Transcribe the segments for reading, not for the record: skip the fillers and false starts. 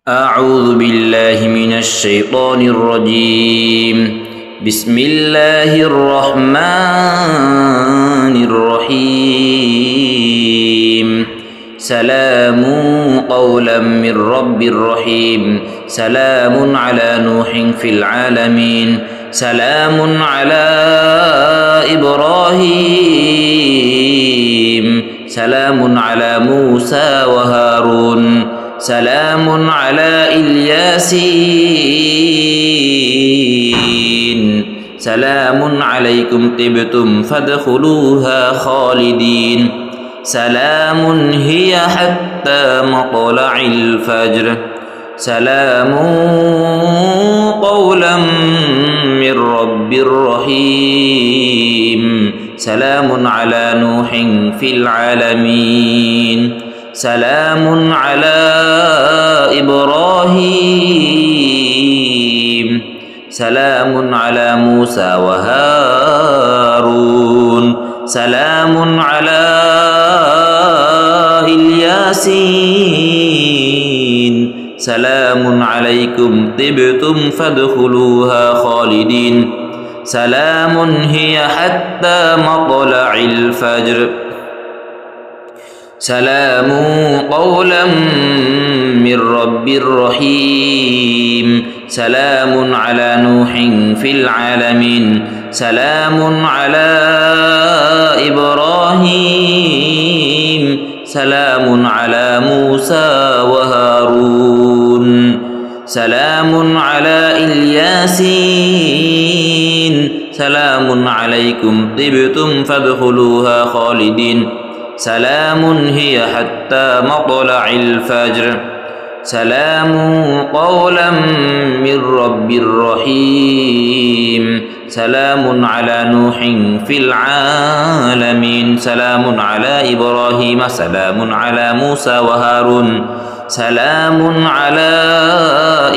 أعوذ بالله من الشيطان الرجيم. بسم الله الرحمن الرحيم. سلام قولا من رب رحيم. سلام على نوح في العالمين. سلام على إبراهيم. سلام على موسى وهارون. سلام على الياسين. سلام عليكم طبتم فادخلوها خالدين. سلام هي حتى مطلع الفجر. سلام قولا من رب رحيم. سلام على نوح في العالمين. سلام على إبراهيم. سلام على موسى وهارون. سلام على الياسين. سلام عليكم طبتم فادخلوها خالدين. سلام هي حتى مطلع الفجر. سلام قولا من رب رحيم. سلام على نوح في العالمين. سلام على إبراهيم. سلام على موسى وهارون. سلام على الياسين. سلام عليكم طبتم فادخلوها خالدين. سلام هي حتى مطلع الفجر. سلام قولا من رب رحيم. سلام على نوح في العالمين. سلام على إبراهيم. سلام على موسى وهارون. سلام على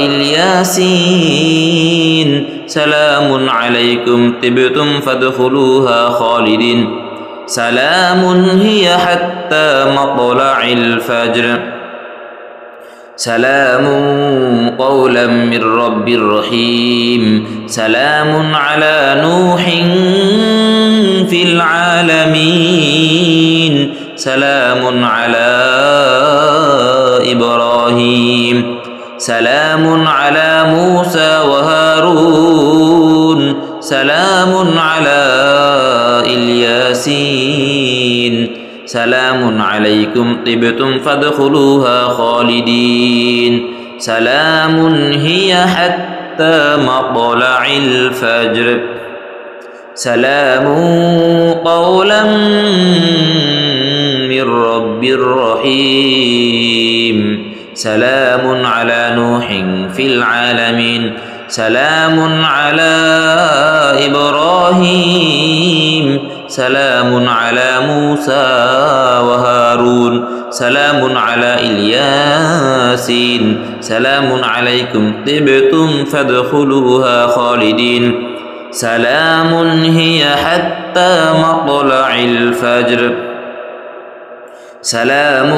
الياسين. سلام عليكم طبتم فادخلوها خالدين. سلام هي حتى مطلع الفجر. سلام قولا من رب رحيم. سلام على نوح في العالمين. سلام على إبراهيم. سلام على موسى وهارون. سلام على الياسين. سلام عليكم طبتم فادخلوها خالدين. سلام هي حتى مطلع الفجر. سلام قولا من رب رحيم. سلام على نوح في العالمين. سلام على إبراهيم. سلام على موسى وهارون. سلام على الياسين. سلام عليكم طبتم فادخلوها خالدين. سلام هي حتى مطلع الفجر. سلام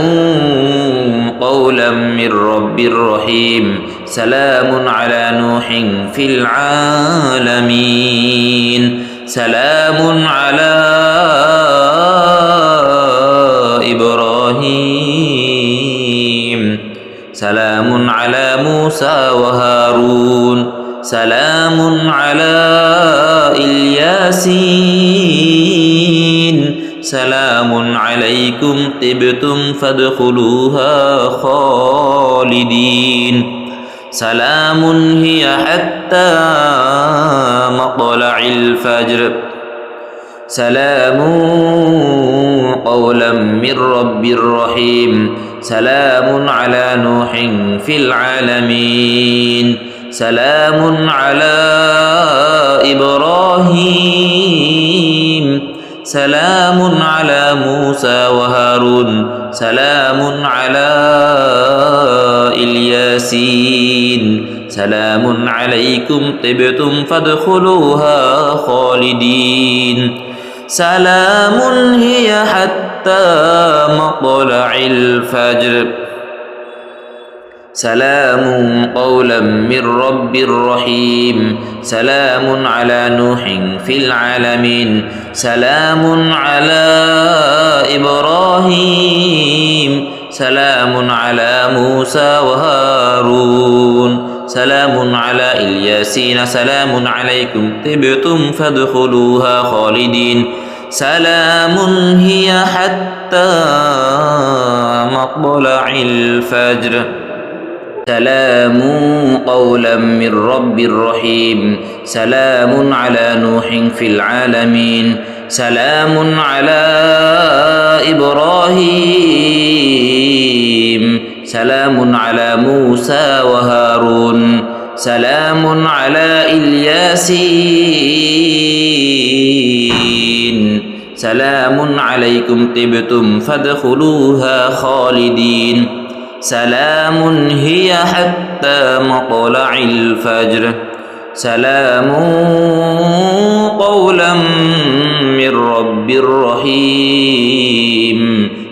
قولا من رب رحيم. سلام على نوح في العالمين. سلام على إبراهيم. سلام على موسى وهارون. سلام على الياسين. سلام عليكم طبتم فادخلوها خالدين. سلام هي حتى مطلع الفجر. سلام قولا من رب رحيم. سلام على نوح في العالمين. سلام على إبراهيم. سلام على موسى وهارون. سلام على الياسين. سلام عليكم طبتم فادخلوها خالدين. سلام هي حتى مطلع الفجر. سلام قولا من رب رحيم سلام على نوح في العالمين سلام على إبراهيم سلام على موسى وهارون سلام على الياسين سلام عليكم طبتم فادخلوها خالدين سلام هي حتى مطلع الفجر سلام قولا من رب رحيم سلام على نوح في العالمين سلام على إبراهيم سلام على موسى وهارون سلام على الياسين سلام عليكم طبتم فادخلوها خالدين سلام هي حتى مطلع الفجر سلام قولا من رب رحيم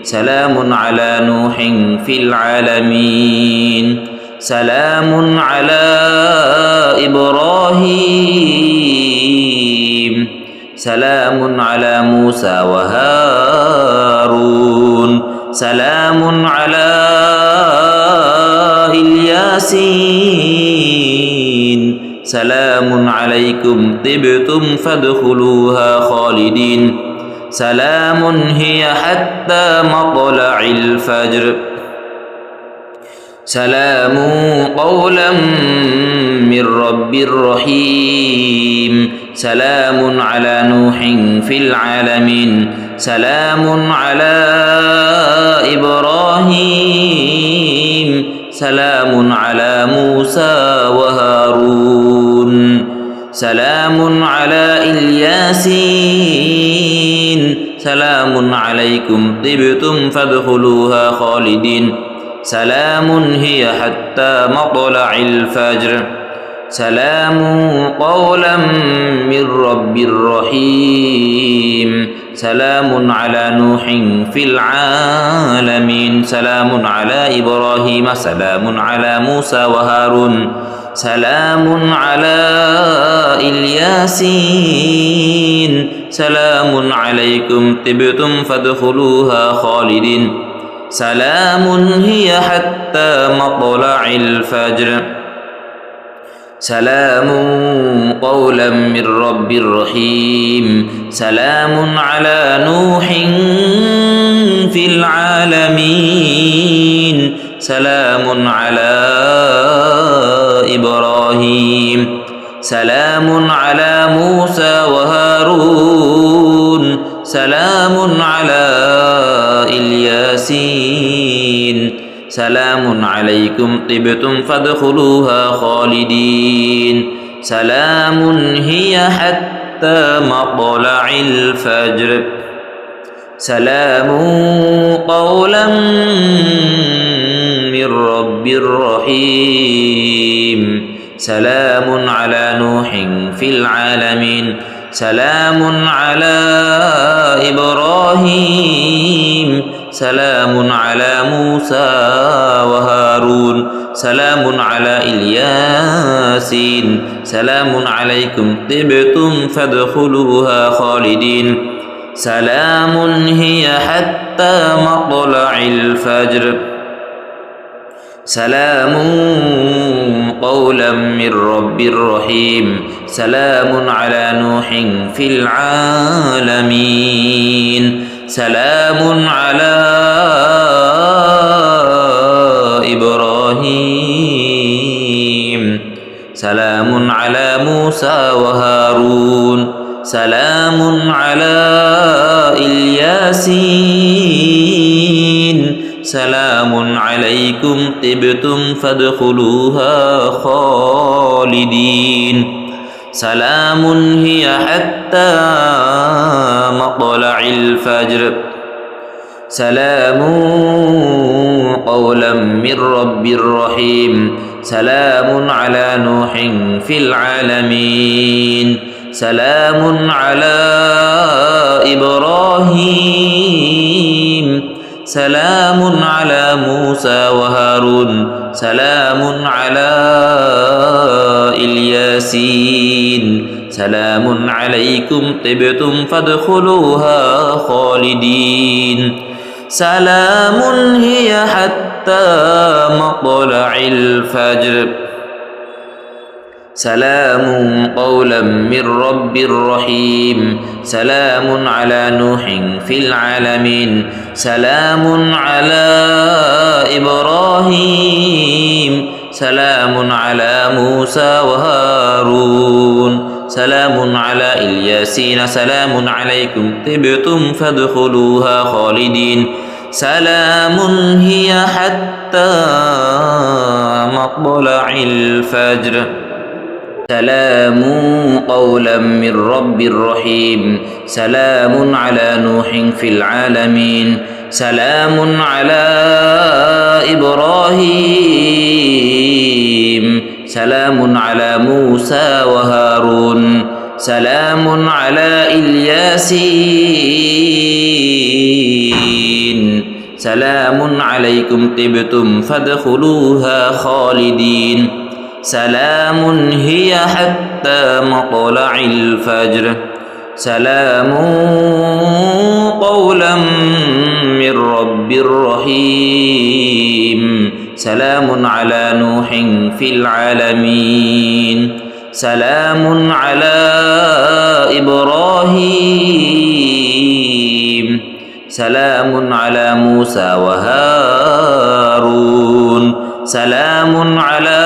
سلام على نوح في العالمين سلام على إبراهيم سلام على موسى وهارون سلام على الياسين سلام عليكم طبتم فادخلوها خالدين سلام هي حتى مطلع الفجر سلام قولا من رب رحيم سلام على نوح في العالمين سلام على إبراهيم سلام على موسى وهارون سلام على الياسين سلام عليكم طبتم فادخلوها خالدين سلام هي حتى مطلع الفجر سلام قولا من رب رحيم سلام على نوح في العالمين سلام على إبراهيم سلام على موسى وهارون سلام على الياسين سلام عليكم طبتم فادخلوها خالدين سلام هي حتى مطلع الفجر سلام قولا من رب رحيم سلام على نوح في العالمين سلام على إبراهيم سلام على موسى وهارون سلام على الياسين سلام عليكم طبتم فادخلوها خالدين سلام هي حتى مطلع الفجر سلام قولا من رب رحيم سلام على نوح في العالمين سلام على إبراهيم سلام على موسى وهارون سلام على الياسين سلام عليكم طبتم فادخلوها خالدين سلام هي حتى مطلع الفجر سلام قولا من رب رحيم سلام على نوح في العالمين سلام على إبراهيم سلام على موسى وهارون سلام على الياسين سلام عليكم طبتم فادخلوها خالدين سلام هي حتى مطلع الفجر سلام قولا من رب رحيم سلام على نوح في العالمين سلام على إبراهيم سلام على موسى وهارون سلام على الياسين سلام عليكم طبتم فادخلوها خالدين سلام هي حتى مطلع الفجر سلام قولا من رب رحيم سلام على نوح في العالمين سلام على إبراهيم سلام على موسى وهارون سلام على الياسين سلام عليكم طبتم فادخلوها خالدين سلام هي حتى مطلع الفجر سلام قولا من رب رحيم سلام على نوح في العالمين سلام على إبراهيم سلام على موسى وهارون سلام على الياسين سلام عليكم طبتم فادخلوها خالدين سلام هي حتى مطلع الفجر سلام قولا من رب رحيم سلام على نوح في العالمين سلام على إبراهيم سلام على موسى وهارون سلام على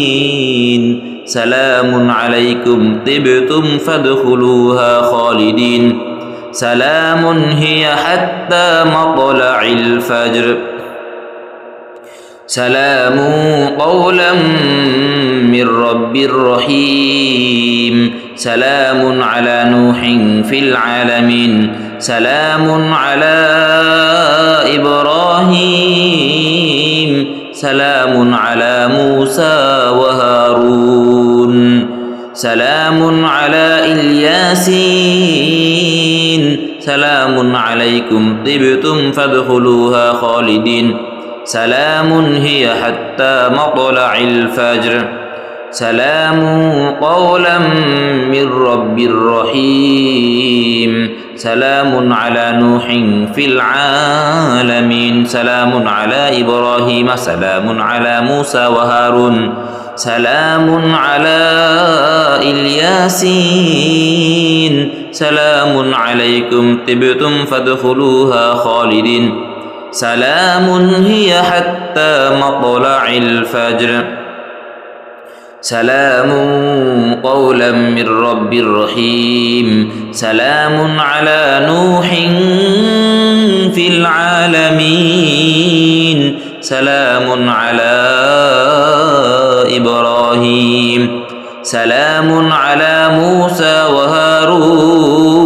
الياسين سلام عليكم طبتم فادخلوها خالدين سلام هي حتى مطلع الفجر سلام قولا من رب رحيم سلام على نوح في العالمين سلام على إبراهيم سلام على موسى وهارون سلام على الياسين سلام عليكم طبتم فادخلوها خالدين سلام هي حتى مطلع الفجر سلام قولا من رب رحيم سلام على نوح في العالمين سلام على إبراهيم سلام على موسى وهارون سلام على الياسين سلام عليكم طبتم فادخلوها خالدين سلام هي حتى مطلع الفجر سلام قولا من رب رحيم سلام على نوح في العالمين سلام على إبراهيم سلام على موسى وهارون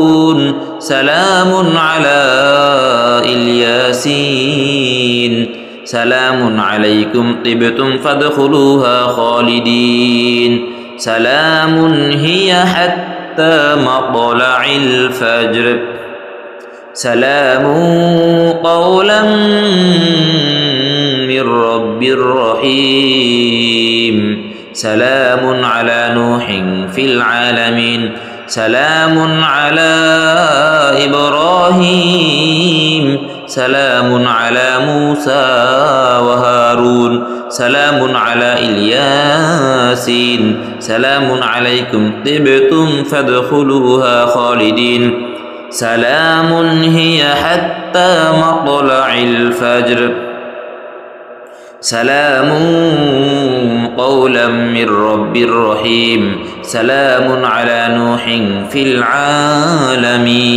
سلام على الياسين سلام عليكم طبتم فادخلوها خالدين سلام هي حتى مطلع الفجر سلام قولا من رب رحيم سلام على نوح في العالمين سلام على إبراهيم سلام على موسى وهارون سلام على الياسين سلام عليكم طبتم فادخلوها خالدين سلام هي حتى مطلع الفجر سلام قولا من رب رحيم سلام على نوح في العالمين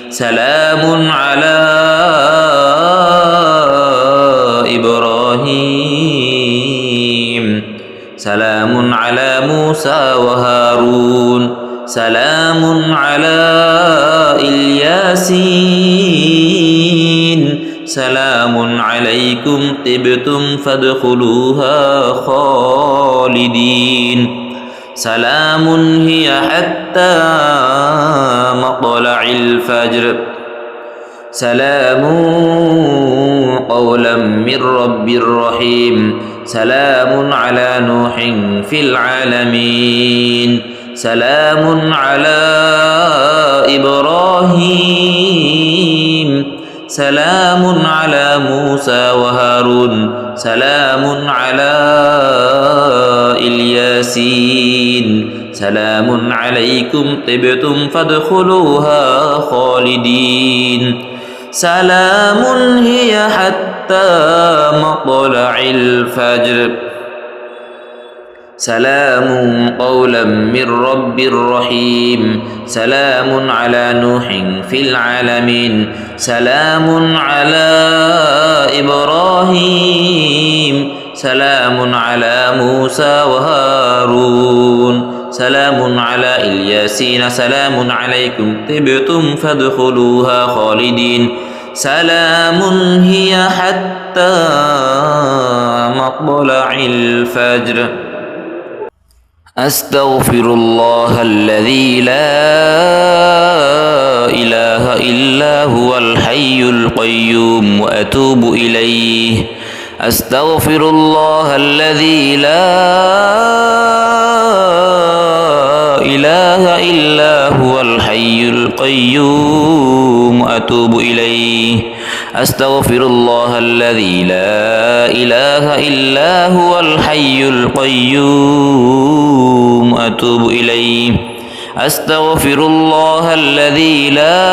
سلام على إبراهيم سلام على موسى وهارون سلام على الياسين سلام عليكم طبتم فادخلوها خالدين سلام هي حتى مطلع الفجر سلام قولا من رب رحيم سلام على نوح في العالمين سلام على إبراهيم سلام على موسى وهارون سلام على الياسين سلام عليكم طبتم فادخلوها خالدين سلام هي حتى مطلع الفجر سلام قولا من رب رحيم سلام على نوح في العالمين سلام على إبراهيم سلام على موسى وهارون سلام على الياسين سلام عليكم طبتم فادخلوها خالدين سلام هي حتى مطلع الفجر أستغفر الله الذي لا إله إلا هو الحي القيوم وأتوب إليه أستغفر الله الذي لا إله إلا هو الحي القيوم أتوب إليه أستغفر الله الذي لا إله إلا هو الحي القيوم أتوب إليه أستغفر الله الذي لا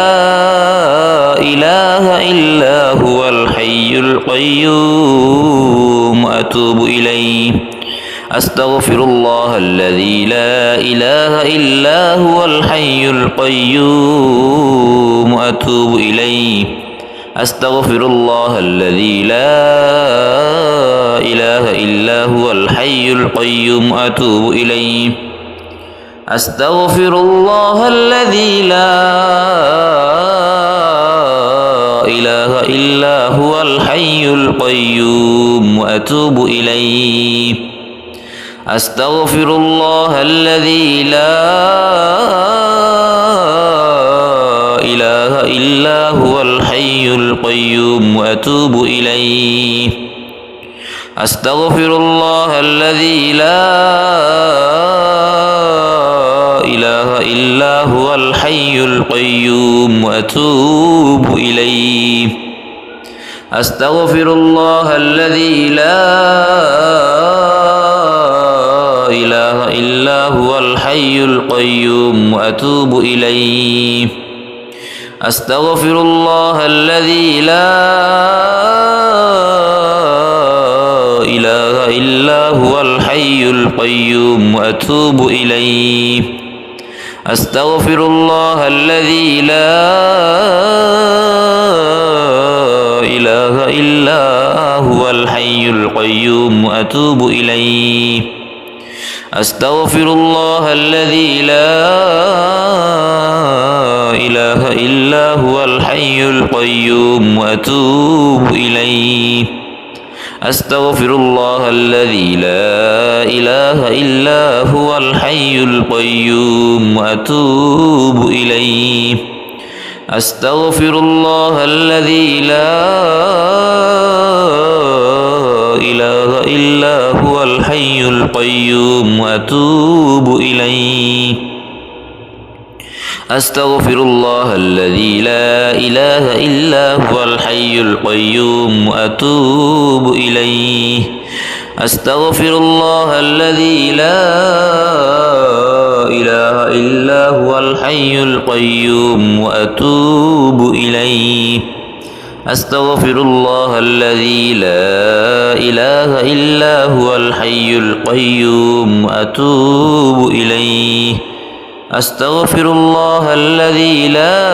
إله إلا هو الحي القيوم أتوب إليه أستغفر الله الذي لا إله إلا هو الحي القيوم أتوب إليه أستغفر الله الذي لا إله إلا هو الحي القيوم أتوب إليه أستغفر الله الذي لا إله إلا هو الحي القيوم وأتوب إليه أستغفر الله الذي لا إله إلا هو الحي القيوم وأتوب إليه أستغفر الله الذي لا إله إلا هو الحي القيوم وأتوب إليه أستغفر الله الذي لا إله إلا هو الحي القيوم وأتوب إليه أستغفر الله الذي لا إله إلا هو الحي القيوم وأتوب إليه أستغفر الله الذي لا إله إلا هو الحي القيوم وأتوب إليه أستغفر الله الذي لا إله إلا هو الحي القيوم وأتوب إليه أستغفر الله الذي لا إله إلا هو الحي القيوم وأتوب إليه أستغفر الله الذي لا إله إلا هو الحي القيوم وأتوب إليه أستغفر الله الذي لا إله إلا هو الحي القيوم وأتوب إليه أستغفر الله الذي لا إله إلا هو الحي القيوم وأتوب إليه أستغفر الله الذي لا إله إلا هو الحي القيوم وأتوب إليه أستغفر الله الذي لا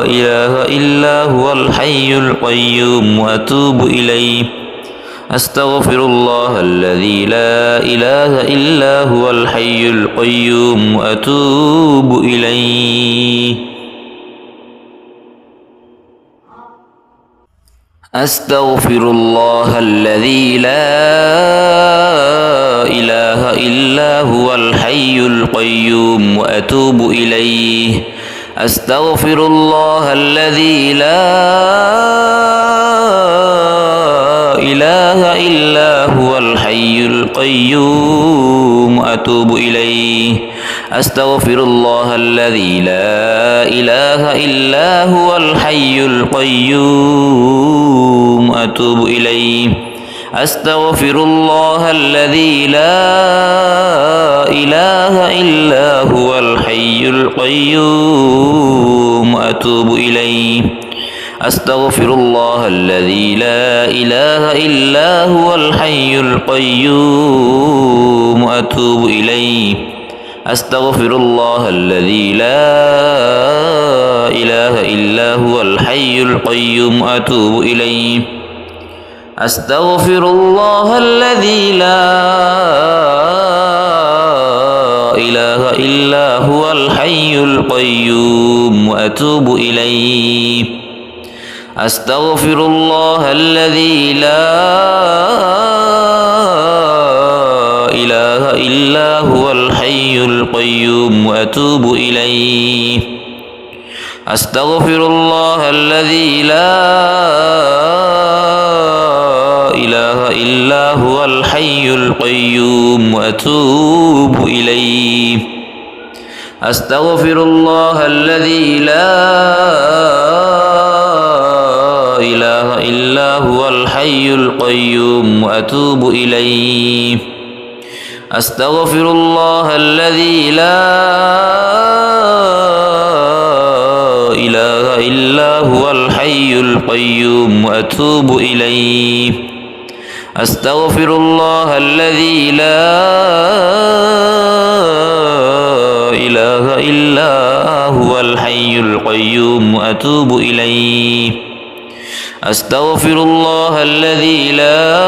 إله إلا هو الحي القيوم وأتوب إليه أستغفر الله الذي لا إله إلا هو الحي القيوم وأتوب إليه أستغفر الله الذي لا إله إلا هو الحي القيوم وأتوب إليه أستغفر الله الذي لا إله إلا هو الحي القيوم وأتوب إليه أستغفر الله الذي لا إله إلا هو الحي القيوم أتوب إليه أستغفر الله الذي لا إله إلا هو الحي القيوم أتوب إليه أستغفر الله الذي لا إله إلا هو الحي القيوم أتوب إليه أستغفر الله الذي لا إله إلا هو الحي القيوم أتوب إليه أستغفر الله الذي لا إله إلا هو الحي القيوم وأتوب إليه أستغفر الله الذي لا إله إلا هو الحي القيوم وأتوب إليه أستغفر الله الذي لا إله إلا هو الحي القيوم وأتوب إليه أستغفر الله الذي لا إله إلا هو الحي القيوم وأتوب إليه أستغفر الله الذي لا إله إلا هو الحي القيوم وأتوب إليه أستغفر الله الذي لا إله إلا هو الحي القيوم وأتوب إليه أستغفر الله الذي لا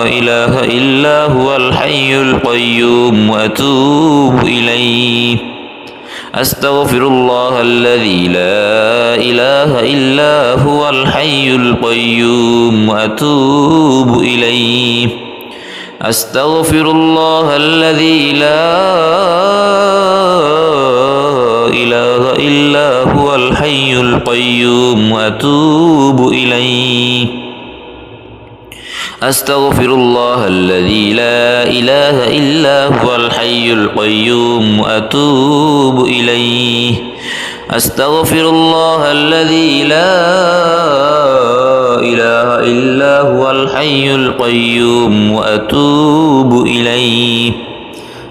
إله إلا هو الحي القيوم وأتوب إليه أستغفر الله الذي لا إله إلا هو الحي القيوم وأتوب إليه أستغفر الله الذي لا إله إلا هو الحي القيوم وأتوب إليه أستغفر الله الذي لا إله إلا هو الحي القيوم وأتوب إليه أستغفر الله الذي لا إله إلا هو الحي القيوم وأتوب إليه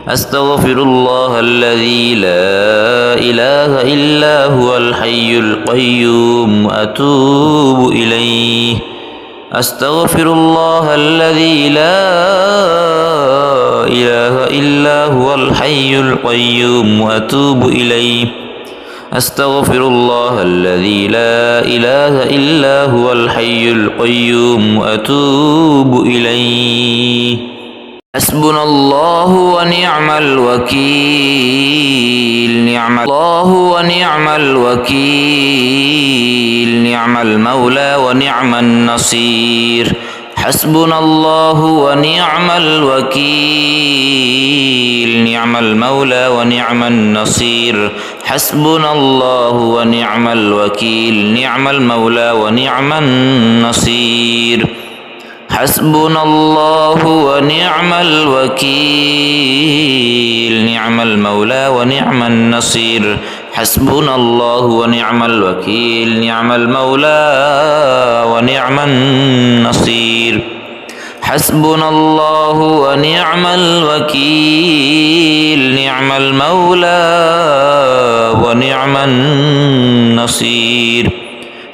أستغفر الله الذي لا إله إلا هو الحي القيوم وأتوب إليه أستغفر الله الذي لا إله إلا هو الحي القيوم وأتوب إليه أستغفر الله الذي لا إله إلا هو الحي القيوم وأتوب إليه حسبنا الله ونعم الوكيل نعم الله ونعم الوكيل نعم المولى ونعم النصير حسبنا الله ونعم الوكيل نعم المولى ونعم النصير حسبنا الله ونعم الوكيل نعم المولى ونعم النصير حسبنا الله ونعم الوكيل نعم المولى ونعم النصير حسبنا الله ونعم الوكيل نعم المولى ونعم النصير حسبنا الله ونعم الوكيل نعم المولى ونعم النصير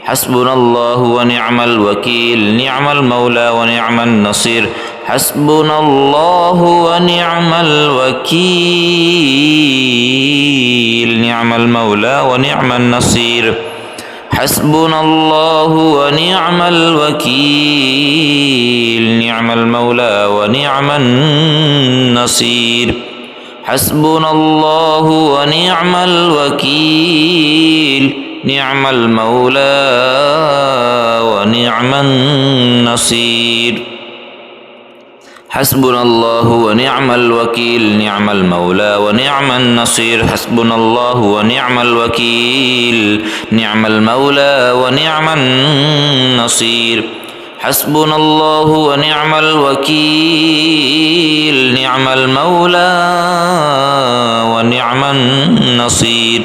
حسبنا الله ونعم الوكيل نعم المولى ونعم النصير حسبنا الله ونعم الوكيل نعم المولى ونعم النصير حسبنا الله ونعم الوكيل نعم المولى ونعم النصير حسبنا الله ونعم الوكيل نعم المولى ونعم النصير حسبنا الله ونعم الوكيل نعم المولى ونعم النصير حسبنا الله ونعم الوكيل نعم المولى ونعم النصير حسبنا الله ونعم الوكيل نعم المولى ونعم النصير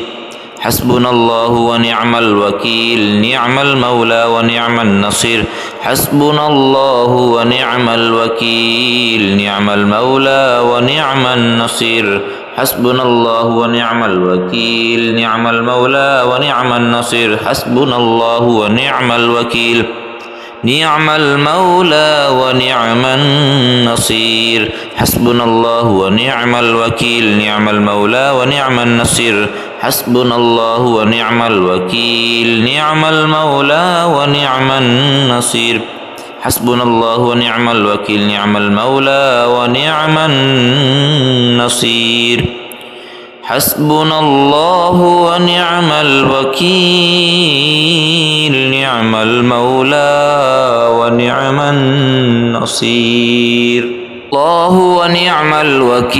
حسبنا الله ونعم الوكيل نعم المولى ونعم النصير حسبنا الله ونعم الوكيل نعم المولى ونعم النصير حسبنا الله ونعم الوكيل نعم المولى ونعم النصير حسبنا الله ونعم الوكيل نعم المولى ونعم النصير حسبنا الله ونعم الوكيل نعم المولى ونعم النصير حسبنا الله ونعم الوكيل نعم المولى ونعم النصير حسبنا الله ونعم الوكيل نعم المولى ونعم النصير حسبنا الله ونعم الوكيل نعم المولى ونعم النصير الله ونعم الوكيل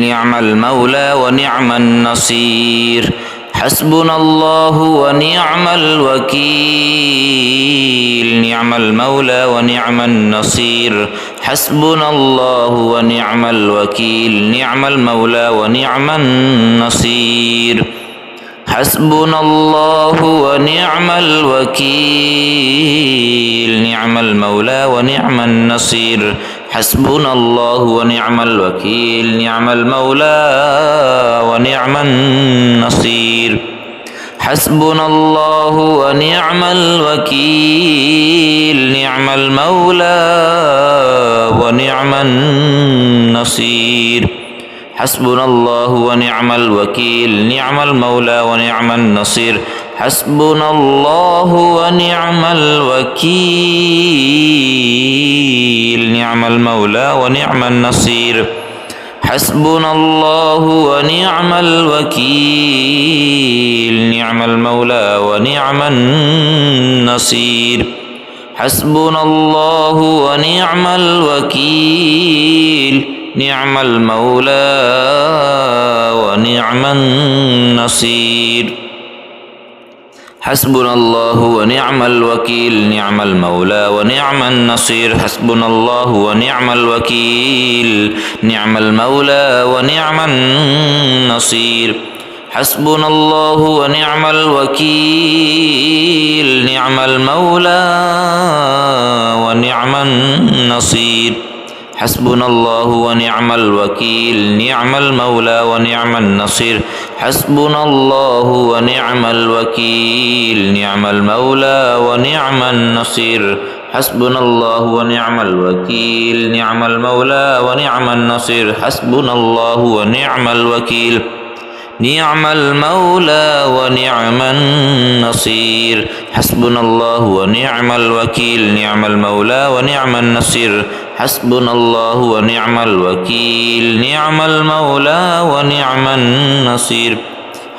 نعم المولى ونعم النصير حسبنا الله ونعم الوكيل نعم المولى ونعم النصير حسبنا الله ونعم الوكيل نعم المولى ونعم النصير حسبنا الله ونعم الوكيل نعم المولى ونعم النصير حسبنا الله ونعم الوكيل نعم المولى ونعم النصير حسبنا الله ونعم الوكيل نعم المولى ونعم النصير حسبنا الله ونعم الوكيل نعم المولى ونعم النصير حسبنا الله ونعم الوكيل نعم المولى ونعم النصير حسبنا الله ونعم الوكيل نعم المولى ونعم النصير حسبنا الله ونعم الوكيل نعم المولى ونعم النصير حسبنا الله ونعم الوكيل نعم المولى ونعم النصير حسبنا الله ونعم الوكيل نعم المولى ونعم النصير حسبنا الله ونعم الوكيل نعم المولى ونعم النصير حسبنا الله ونعم الوكيل نعم المولى ونعم النصير حسبنا الله ونعم الوكيل نعم المولى ونعم النصير حسبنا الله ونعم الوكيل نعم المولى ونعم النصير حسبنا الله ونعم الوكيل نعم المولى ونعم النصير حسبنا الله ونعم الوكيل نعم المولى ونعم النصير حسبنا الله ونعم الوكيل نعم المولى ونعم النصير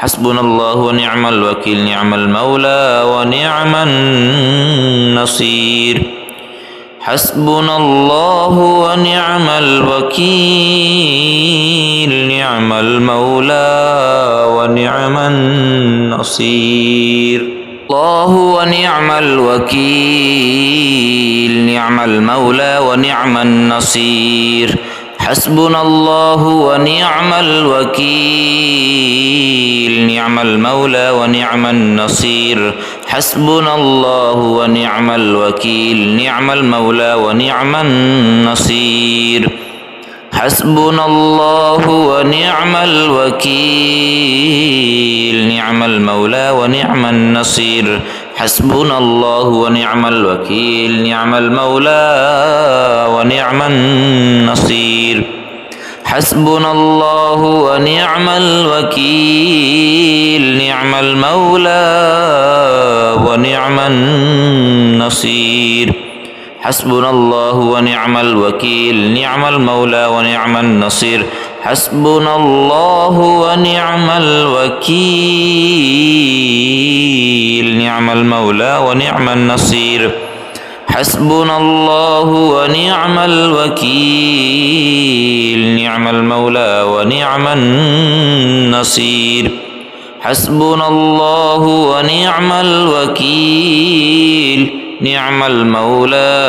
حسبنا الله ونعم الوكيل نعم المولى ونعم النصير حسبنا الله ونعم الوكيل نعم المولى ونعم النصير الله ونعم الوكيل نعم المولى ونعم النصير حسبنا الله ونعم الوكيل نعم المولى ونعم النصير حسبنا الله ونعم الوكيل نعم المولى ونعم النصير حسبنا الله ونعم الوكيل نعم المولى ونعم النصير حسبنا الله ونعم الوكيل نعم المولى ونعم النصير حسبنا الله ونعم الوكيل نعم المولى ونعم النصير حسبنا الله ونعم الوكيل نعم المولى ونعم النصير حسبنا الله ونعم الوكيل نعم المولى ونعم النصير حسبنا الله ونعم الوكيل نعم المولى ونعم النصير حسبنا الله ونعم الوكيل نعم المولى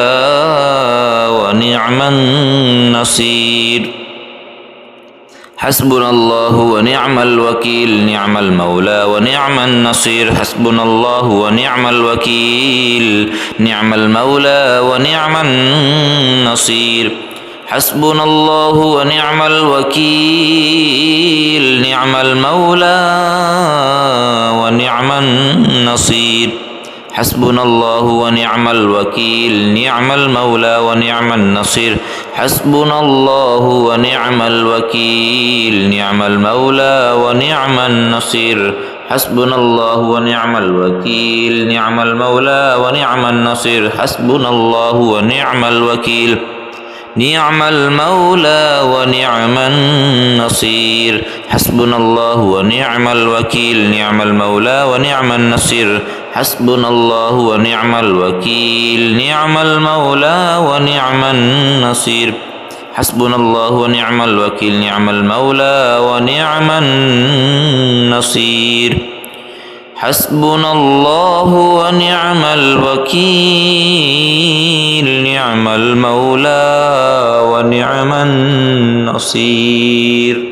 ونعم النصير حسبنا الله ونعم الوكيل نعم المولى ونعم النصير حسبنا الله ونعم الوكيل نعم المولى ونعم النصير حسبنا الله ونعم الوكيل نعم المولى ونعم النصير حسبنا الله ونعم الوكيل نعم المولى ونعم النصير حسبنا الله ونعم الوكيل نعم المولى ونعم النصير حسبنا الله ونعم الوكيل نعم المولى ونعم النصير حسبنا الله ونعم الوكيل نعم المولى ونعم النصير حسبنا الله ونعم الوكيل نعم المولى ونعم النصير حسبنا الله ونعم الوكيل نعم المولى ونعم النصير حسبنا الله ونعم الوكيل نعم المولى ونعم النصير حسبنا الله ونعم الوكيل نعم المولى ونعم النصير